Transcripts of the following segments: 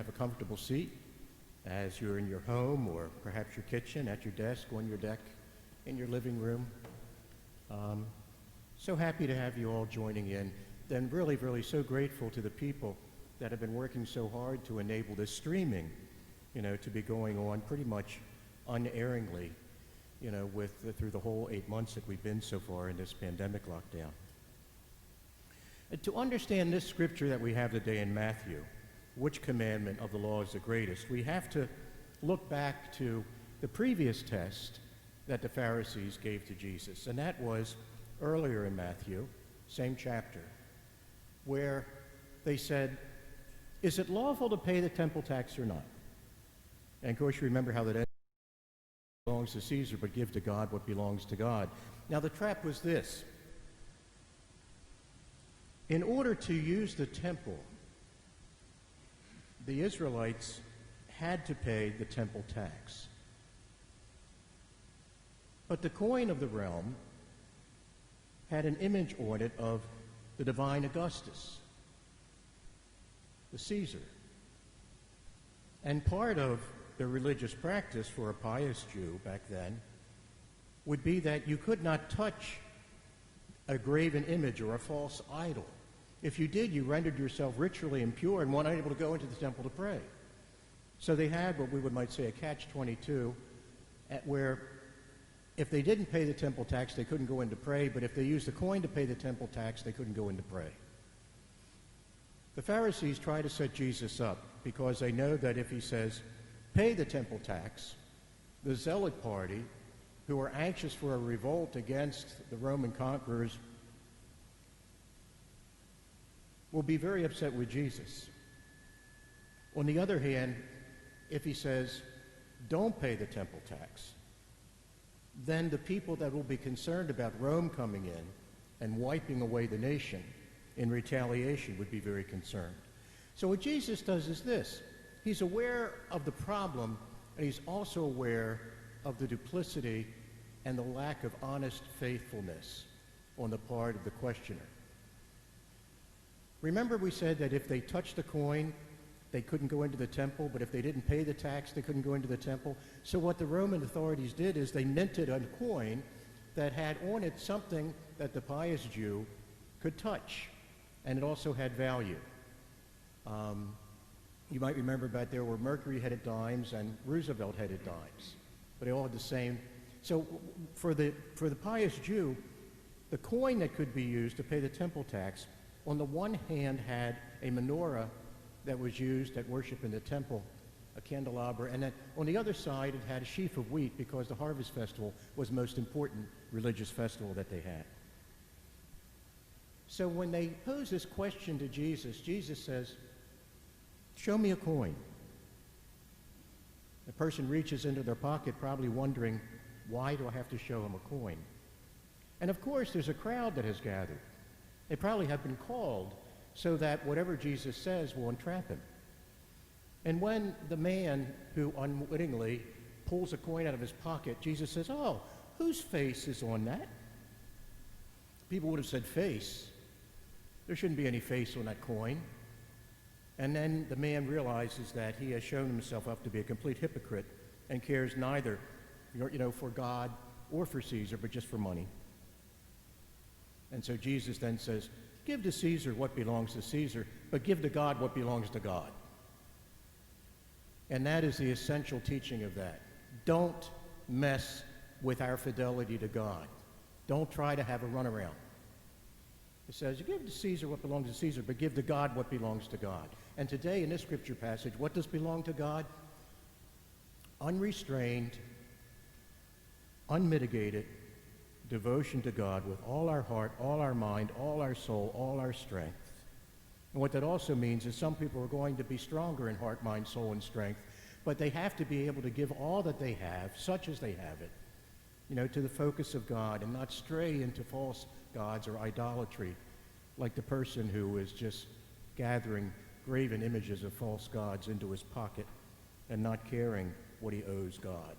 have a comfortable seat as you're in your home or perhaps your kitchen, at your desk, on your deck, in your living room. So happy to have you all joining in. And really, really so grateful to the people that have been working so hard to enable this streaming, to be going on pretty much unerringly, through the whole 8 months that we've been so far in this pandemic lockdown. To understand this scripture that we have today in Matthew, which commandment of the law is the greatest, we have to look back to the previous test that the Pharisees gave to Jesus, and that was earlier in Matthew, same chapter, where they said, is it lawful to pay the temple tax or not? And of course you remember how that belongs to Caesar, but give to God what belongs to God. Now the trap was this. In order to use the temple, the Israelites had to pay the temple tax. But the coin of the realm had an image on it of the divine Augustus, the Caesar. And part of the religious practice for a pious Jew back then would be that you could not touch a graven image or a false idol. If you did, you rendered yourself ritually impure and weren't able to go into the temple to pray. So they had what we might say a catch-22, where if they didn't pay the temple tax, they couldn't go in to pray, but if they used the coin to pay the temple tax, they couldn't go in to pray. The Pharisees try to set Jesus up because they know that if he says, pay the temple tax, the zealot party, who are anxious for a revolt against the Roman conquerors, will be very upset with Jesus. On the other hand, if he says, don't pay the temple tax, then the people that will be concerned about Rome coming in and wiping away the nation in retaliation would be very concerned. So what Jesus does is this. He's aware of the problem, and he's also aware of the duplicity and the lack of honest faithfulness on the part of the questioner. Remember we said that if they touched the coin, they couldn't go into the temple, but if they didn't pay the tax, they couldn't go into the temple. So what the Roman authorities did is they minted a coin that had on it something that the pious Jew could touch, and it also had value. You might remember that there were Mercury-headed dimes and Roosevelt-headed dimes, but they all had the same. So for the pious Jew, the coin that could be used to pay the temple tax, on the one hand had a menorah that was used at worship in the temple, a candelabra, and then on the other side it had a sheaf of wheat because the harvest festival was the most important religious festival that they had. So when they pose this question to Jesus, Jesus says, show me a coin. The person reaches into their pocket probably wondering, why do I have to show him a coin? And of course there's a crowd that has gathered. They probably have been called so that whatever Jesus says will entrap him. And when the man who unwittingly pulls a coin out of his pocket, Jesus says, oh, whose face is on that? People would have said face. There shouldn't be any face on that coin. And then the man realizes that he has shown himself up to be a complete hypocrite and cares neither, for God or for Caesar, but just for money. And so Jesus then says, give to Caesar what belongs to Caesar, but give to God what belongs to God. And that is the essential teaching of that. Don't mess with our fidelity to God. Don't try to have a runaround. It says, you give to Caesar what belongs to Caesar, but give to God what belongs to God. And today in this scripture passage, what does belong to God? Unrestrained, unmitigated devotion to God with all our heart, all our mind, all our soul, all our strength. And what that also means is some people are going to be stronger in heart, mind, soul, and strength, but they have to be able to give all that they have, such as they have it, to the focus of God and not stray into false gods or idolatry, like the person who is just gathering graven images of false gods into his pocket and not caring what he owes God.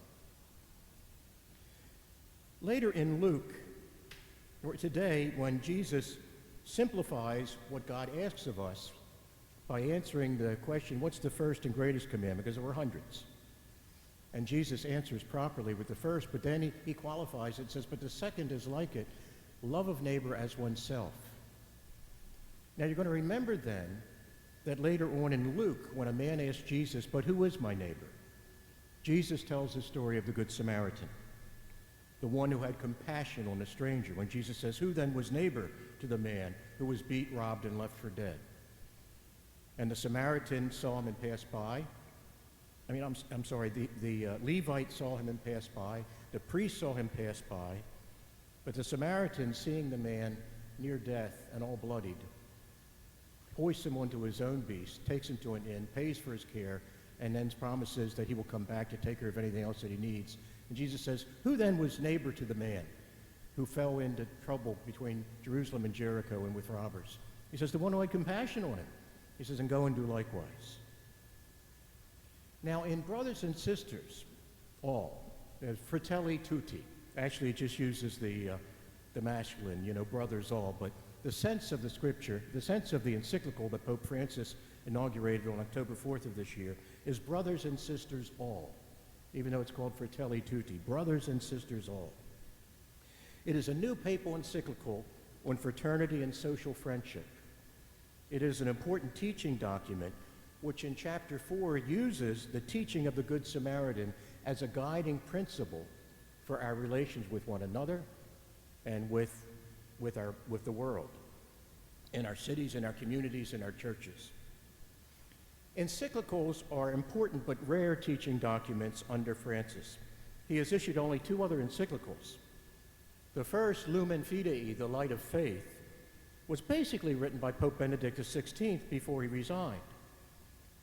Later in Luke, or today, when Jesus simplifies what God asks of us, by answering the question, what's the first and greatest commandment? Because there were hundreds. And Jesus answers properly with the first, but then he qualifies it and says, but the second is like it, love of neighbor as oneself. Now you're going to remember then that later on in Luke, when a man asked Jesus, but who is my neighbor? Jesus tells the story of the Good Samaritan, the one who had compassion on a stranger, when Jesus says, who then was neighbor to the man who was beat, robbed, and left for dead? And the Samaritan saw him and passed by. The Levite saw him and passed by. The priest saw him pass by. But the Samaritan, seeing the man near death and all bloodied, hoists him onto his own beast, takes him to an inn, pays for his care, and then promises that he will come back to take care of anything else that he needs. And Jesus says, who then was neighbor to the man who fell into trouble between Jerusalem and Jericho and with robbers? He says, the one who had compassion on him. He says, and go and do likewise. Now, in brothers and sisters, all, fratelli tutti. Actually, it just uses the masculine, brothers all. But the sense of the scripture, the sense of the encyclical that Pope Francis inaugurated on October 4th of this year, is brothers and sisters all, even though it's called fratelli tutti, brothers and sisters all. It is a new papal encyclical on fraternity and social friendship. It is an important teaching document which in chapter 4 uses the teaching of the Good Samaritan as a guiding principle for our relations with one another and with the world, in our cities, in our communities, in our churches. Encyclicals are important but rare teaching documents under Francis. He has issued only 2 other encyclicals. The first, Lumen Fidei, the Light of Faith, was basically written by Pope Benedict XVI before he resigned.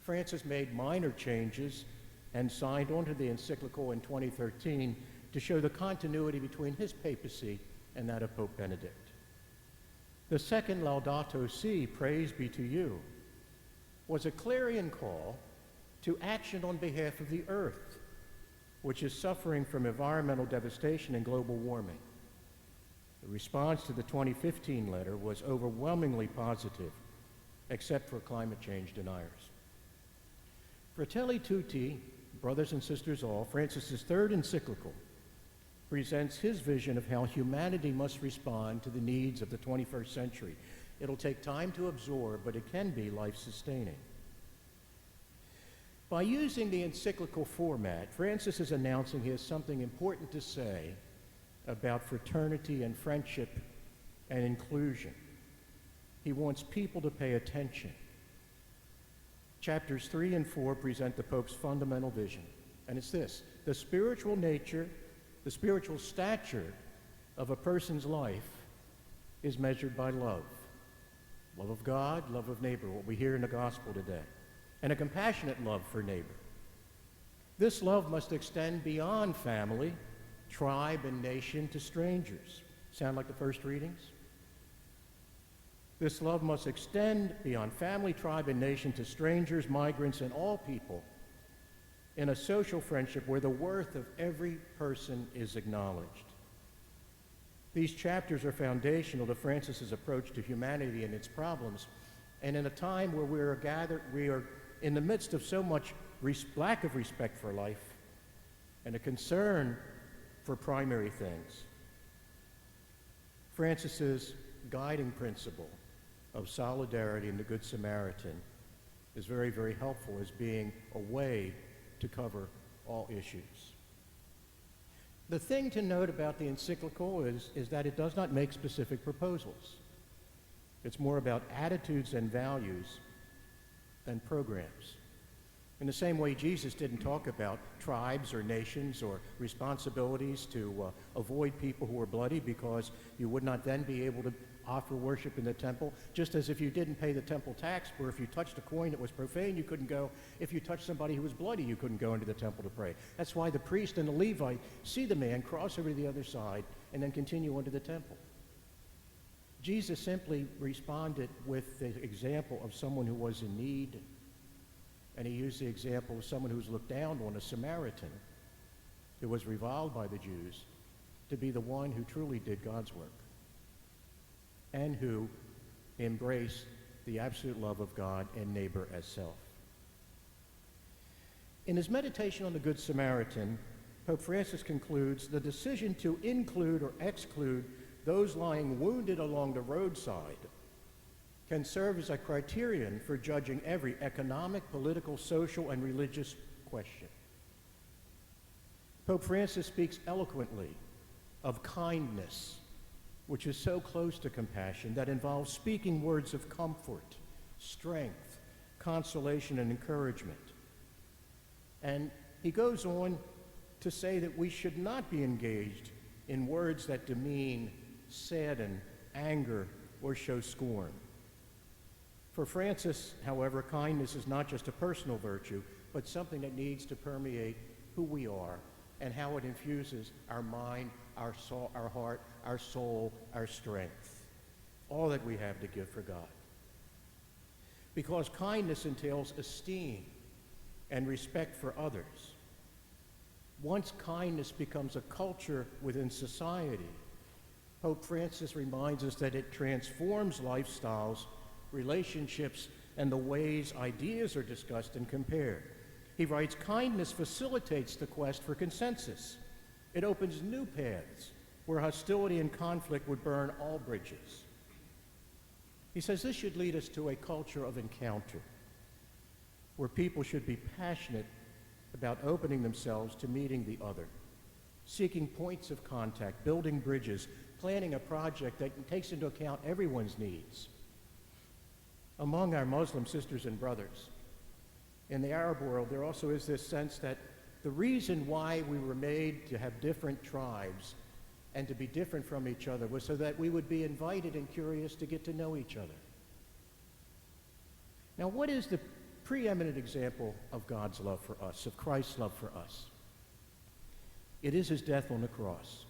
Francis made minor changes and signed onto the encyclical in 2013 to show the continuity between his papacy and that of Pope Benedict. The second, Laudato Si, Praise Be to You, was a clarion call to action on behalf of the earth, which is suffering from environmental devastation and global warming. The response to the 2015 letter was overwhelmingly positive, except for climate change deniers. Fratelli Tutti, brothers and sisters all, Francis's third encyclical, presents his vision of how humanity must respond to the needs of the 21st century. It'll take time to absorb, but it can be life-sustaining. By using the encyclical format, Francis is announcing he has something important to say about fraternity and friendship and inclusion. He wants people to pay attention. Chapters 3 and 4 present the Pope's fundamental vision, and it's this: the spiritual nature, the spiritual stature of a person's life is measured by love. Love of God, love of neighbor, what we hear in the gospel today, and a compassionate love for neighbor. This love must extend beyond family, tribe, and nation to strangers. Sound like the first readings? This love must extend beyond family, tribe, and nation to strangers, migrants, and all people in a social friendship where the worth of every person is acknowledged. These chapters are foundational to Francis's approach to humanity and its problems, and in a time where we are in the midst of so much lack of respect for life and a concern for primary things, Francis's guiding principle of solidarity in the Good Samaritan is very, very helpful as being a way to cover all issues. The thing to note about the encyclical is that it does not make specific proposals. It's more about attitudes and values than programs. In the same way, Jesus didn't talk about tribes or nations or responsibilities to avoid people who were bloody, because you would not then be able to offer worship in the temple, just as if you didn't pay the temple tax, or if you touched a coin that was profane, you couldn't go. If you touched somebody who was bloody, you couldn't go into the temple to pray. That's why the priest and the Levite see the man cross over to the other side and then continue into the temple. Jesus simply responded with the example of someone who was in need, and he used the example of someone who was looked down on, a Samaritan, who was reviled by the Jews, to be the one who truly did God's work and who embraced the absolute love of God and neighbor as self. In his meditation on the Good Samaritan, Pope Francis concludes, the decision to include or exclude those lying wounded along the roadside can serve as a criterion for judging every economic, political, social, and religious question. Pope Francis speaks eloquently of kindness, which is so close to compassion, that involves speaking words of comfort, strength, consolation, and encouragement. And he goes on to say that we should not be engaged in words that demean, sadden, anger, or show scorn. For Francis, however, kindness is not just a personal virtue, but something that needs to permeate who we are and how it infuses our mind, our soul, our heart, our soul, our strength, all that we have to give for God. Because kindness entails esteem and respect for others. Once kindness becomes a culture within society, Pope Francis reminds us that it transforms lifestyles, relationships, and the ways ideas are discussed and compared. He writes, kindness facilitates the quest for consensus. It opens new paths where hostility and conflict would burn all bridges. He says this should lead us to a culture of encounter, where people should be passionate about opening themselves to meeting the other, seeking points of contact, building bridges, planning a project that takes into account everyone's needs. Among our Muslim sisters and brothers, in the Arab world, there also is this sense that the reason why we were made to have different tribes and to be different from each other was so that we would be invited and curious to get to know each other. Now, what is the preeminent example of God's love for us, of Christ's love for us? It is his death on the cross.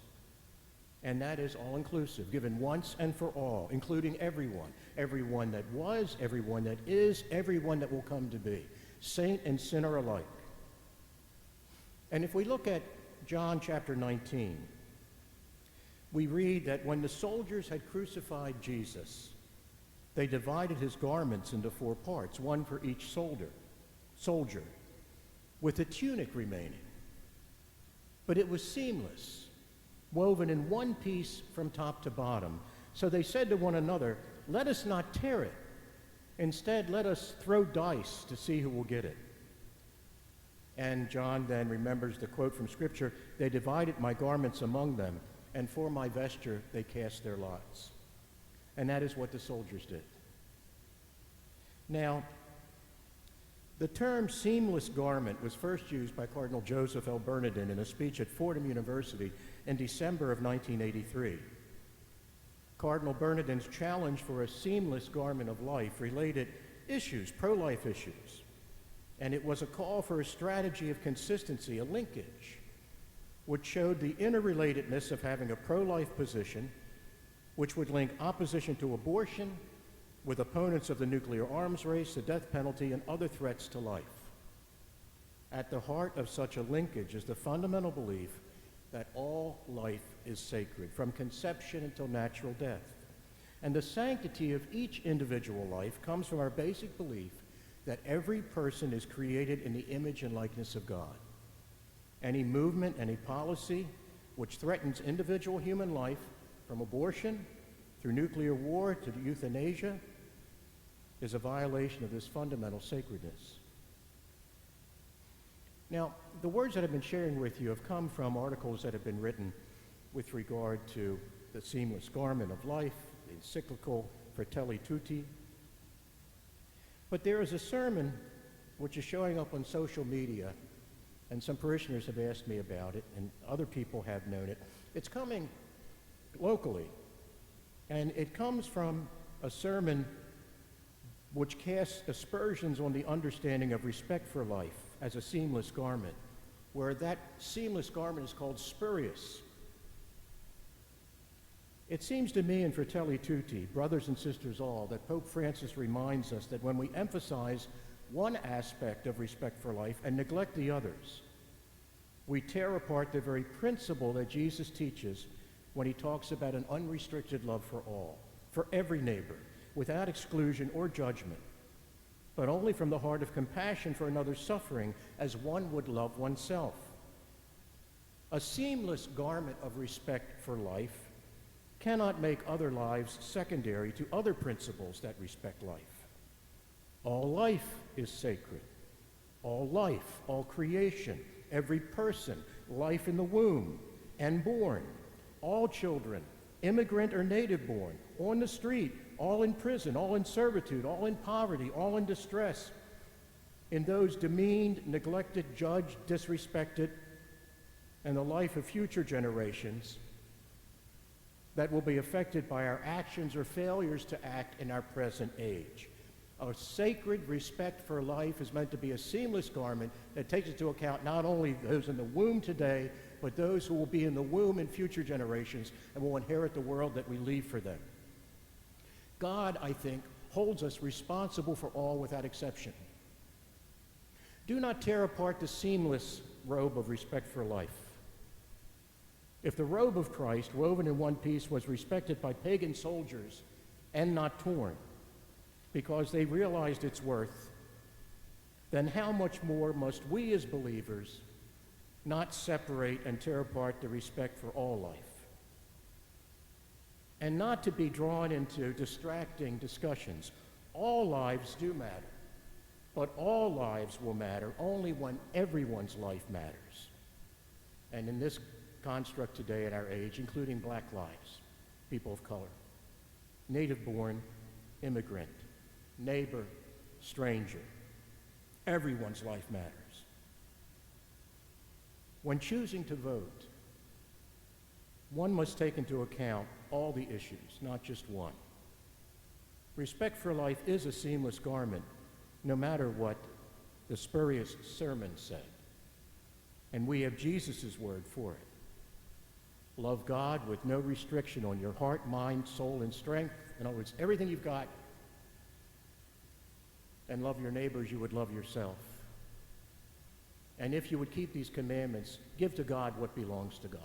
And that is all-inclusive, given once and for all, including everyone. Everyone that was, everyone that is, everyone that will come to be. Saint and sinner alike. And if we look at John chapter 19, we read that when the soldiers had crucified Jesus, they divided his garments into 4 parts, one for each soldier, with a tunic remaining. But it was seamless, woven in one piece from top to bottom. So they said to one another, let us not tear it. Instead, let us throw dice to see who will get it. And John then remembers the quote from Scripture, they divided my garments among them, and for my vesture they cast their lots. And that is what the soldiers did. Now, the term seamless garment was first used by Cardinal Joseph L. Bernardin in a speech at Fordham University in December of 1983. Cardinal Bernardin's challenge for a seamless garment of life related issues, pro-life issues, and it was a call for a strategy of consistency, a linkage, which showed the interrelatedness of having a pro-life position, which would link opposition to abortion with opponents of the nuclear arms race, the death penalty, and other threats to life. At the heart of such a linkage is the fundamental belief that all life is sacred, from conception until natural death. And the sanctity of each individual life comes from our basic belief that every person is created in the image and likeness of God. Any movement, any policy which threatens individual human life, from abortion through nuclear war to euthanasia, is a violation of this fundamental sacredness. Now, the words that I've been sharing with you have come from articles that have been written with regard to the seamless garment of life, the encyclical Fratelli Tutti. But there is a sermon which is showing up on social media, and some parishioners have asked me about it, and other people have known it. It's coming locally, and it comes from a sermon which casts aspersions on the understanding of respect for life as a seamless garment, where that seamless garment is called spurious. It seems to me in Fratelli Tutti, brothers and sisters all, that Pope Francis reminds us that when we emphasize one aspect of respect for life and neglect the others, we tear apart the very principle that Jesus teaches when he talks about an unrestricted love for all, for every neighbor, without exclusion or judgment, but only from the heart of compassion for another's suffering as one would love oneself. A seamless garment of respect for life cannot make other lives secondary to other principles that respect life. All life is sacred. All life, all creation, every person, life in the womb and born, all children, immigrant or native born, on the street, all in prison, all in servitude, all in poverty, all in distress, in those demeaned, neglected, judged, disrespected, and the life of future generations that will be affected by our actions or failures to act in our present age. A sacred respect for life is meant to be a seamless garment that takes into account not only those in the womb today, but those who will be in the womb in future generations and will inherit the world that we leave for them. God, I think, holds us responsible for all without exception. Do not tear apart the seamless robe of respect for life. If the robe of Christ, woven in one piece, was respected by pagan soldiers and not torn, because they realized its worth, then how much more must we as believers not separate and tear apart the respect for all life? And not to be drawn into distracting discussions. All lives do matter, but all lives will matter only when everyone's life matters. And in this construct today in our age, including black lives, people of color, native-born, immigrant, neighbor, stranger, everyone's life matters. When choosing to vote, one must take into account all the issues, not just one. Respect for life is a seamless garment, no matter what the spurious sermon said. And we have Jesus' word for it. Love God with no restriction on your heart, mind, soul, and strength. In other words, everything you've got. And love your neighbor as you would love yourself. And if you would keep these commandments, give to God what belongs to God.